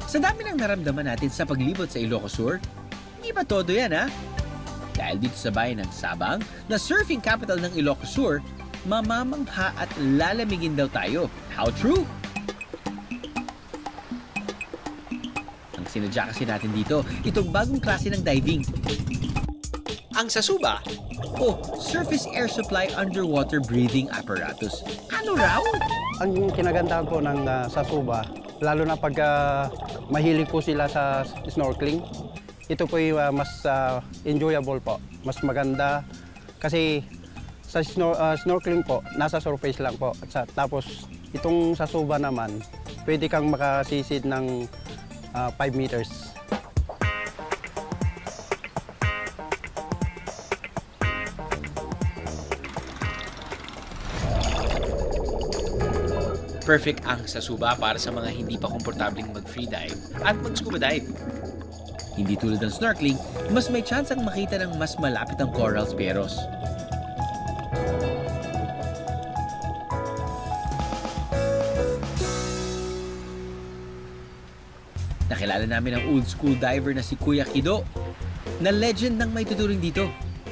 Sa dami ng naramdaman natin sa paglibot sa Ilocos Sur, hindi pa todo yan ha? Dahil dito sa bayan ng Sabang, na surfing capital ng Ilocos Sur, mamamangha at lalamigin daw tayo. How true? Ang sinadya kasi natin dito, itong bagong klase ng diving. Ang Sasuba, o Surface Air Supply Underwater Breathing Apparatus. Ano raw? Ang kinagandahan po ng Sasuba, lalo na pag mahilig po sila sa snorkeling, ito po yung mas enjoyable po, mas maganda. Kasi sa snorkeling po, nasa surface lang po. Tapos itong Sasuba naman, pwede kang makasisid ng 5 meters. Perfect ang Sasuba para sa mga hindi pa komportabling mag-freedive at mag-scuba dive. Hindi tulad ng snorkeling, mas may chance ang makita ng mas malapit ang corals peros. Nakilala namin ang old school diver na si Kuya Kido, na legend ng may tuturing dito.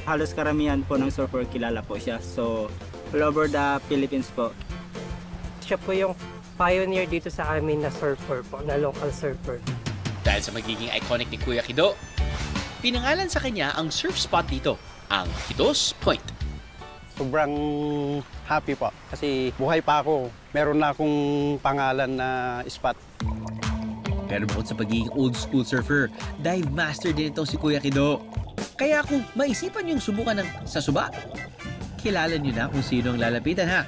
Halos karamihan po ng surfer kilala po siya. So, all over the Philippines po. Siya po yung pioneer dito sa amin na surfer po, na local surfer. Dahil sa magiging iconic ni Kuya Kido, pinangalan sa kanya ang surf spot dito, ang Kido's Point. Sobrang happy po kasi buhay pa ako. Meron na akong pangalan na spot. Pero bukod sa pagiging old school surfer, dive master din itong si Kuya Kido. Kaya kung maisipan niyong subukan ng Sasuba, kilala niyo na kung sino ang lalapitan ha.